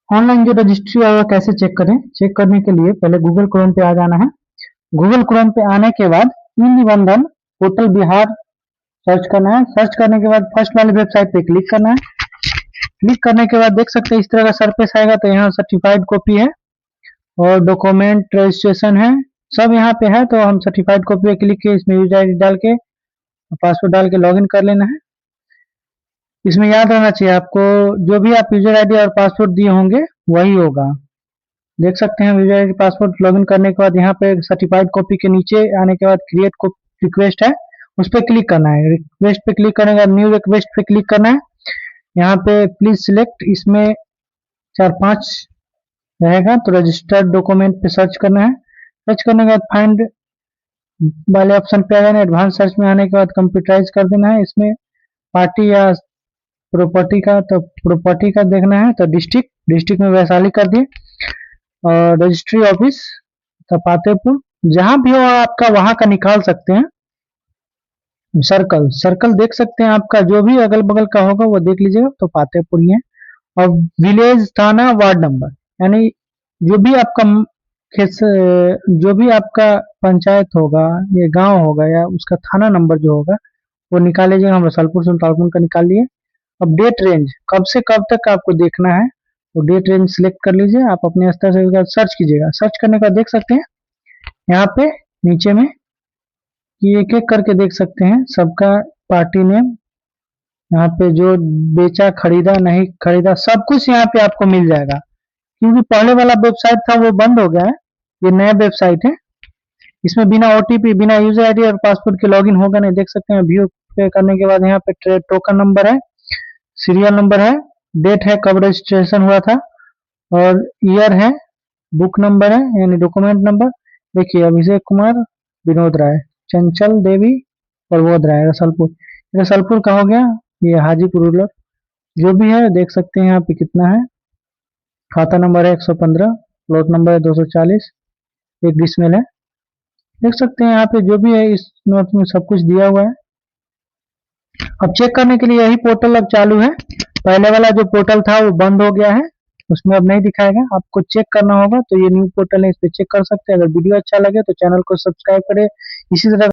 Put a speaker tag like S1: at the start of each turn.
S1: Online जो registry होगा कैसे चेक करें? चेक करने के लिए पहले गूगल क्रोम पे आ जाना है। गूगल क्रोम पे आने के बाद ई निबंधन पोर्टल बिहार सर्च करना है। सर्च करने के बाद फर्स्ट वाली वेबसाइट पे क्लिक करना है। क्लिक करने के बाद देख सकते हैं इस तरह का सरफेस आएगा। तो यहाँ सर्टिफाइड कॉपी है और डॉक्यूमेंट रजिस्ट्रेशन है, सब यहाँ पे है। तो हम सर्टिफाइड कॉपी पे क्लिक किए, इसमें यूजर आईडी डाल के पासवर्ड डाल के लॉगिन कर लेना है। इसमें याद रहना चाहिए आपको, जो भी आप यूजर आईडी और पासवर्ड दिए होंगे वही होगा। देख सकते हैं यूजर आईडी पासवर्ड लॉगिन करने के बाद यहाँ पे सर्टिफाइड कॉपी के नीचे आने के बाद क्रिएट रिक्वेस्ट है, उस पर क्लिक करना है। रिक्वेस्ट पे क्लिक करने के बाद न्यू रिक्वेस्ट पे क्लिक करना है। यहाँ पे प्लीज सिलेक्ट, इसमें 4-5 रहेगा तो रजिस्टर्ड डॉक्यूमेंट पे सर्च करना है। सर्च करने के बाद फाइंड वाले ऑप्शन पे आ जाना है। एडवांस सर्च में आने के बाद कंप्यूटराइज कर देना है। इसमें पार्टी या प्रॉपर्टी का, तो प्रॉपर्टी का देखना है। तो डिस्ट्रिक्ट में वैशाली कर दिए और रजिस्ट्री ऑफिस तो पातेपुर, जहां भी हो आपका वहां का निकाल सकते हैं। सर्कल देख सकते हैं, आपका जो भी अगल बगल का होगा वो देख लीजिएगा। तो पातेपुर ही है। और विलेज, थाना, वार्ड नंबर, यानी जो भी आपका जो भी आपका पंचायत होगा या गांव होगा या उसका थाना नंबर जो होगा वो निकाल लीजिएगा। हम रसलपुर सुल्तानपुर का निकाल लिए। अब डेट रेंज कब से कब तक आपको देखना है तो डेट रेंज सिलेक्ट कर लीजिए। आप अपने स्तर से सर्च कीजिएगा। सर्च करने का देख सकते हैं यहाँ पे नीचे में कि एक एक करके देख सकते हैं सबका पार्टी नेम, यहाँ पे जो बेचा, खरीदा, नहीं खरीदा, सब कुछ यहाँ पे आपको मिल जाएगा। क्योंकि पहले वाला वेबसाइट था वो बंद हो गया है, ये नया वेबसाइट है। इसमें बिना ओटीपी, बिना यूजर आईडी और पासवर्ड के लॉगिन होगा नहीं। देख सकते हैं व्यू पे करने के बाद यहाँ पे टोकन नंबर है, सीरियल नंबर है, डेट है कब रजिस्ट्रेशन हुआ था और ईयर है, बुक नंबर है यानी डॉक्यूमेंट नंबर। देखिए अभिषेक कुमार, विनोद राय, चंचल देवी, प्रबोध राय, रसलपुर का हो गया। ये हाजीपुर रूरल, जो भी है देख सकते हैं यहाँ पे कितना है। खाता नंबर है 115, प्लॉट नंबर है 240, एक डिसमिल है। देख सकते हैं यहाँ पे जो भी है इस नोट में सब कुछ दिया हुआ है। अब चेक करने के लिए यही पोर्टल अब चालू है। पहले वाला जो पोर्टल था वो बंद हो गया है, उसमें अब नहीं दिखाएगा। आपको चेक करना होगा तो ये न्यू पोर्टल है, इस पे चेक कर सकते हैं। अगर वीडियो अच्छा लगे तो चैनल को सब्सक्राइब करें। इसी तरह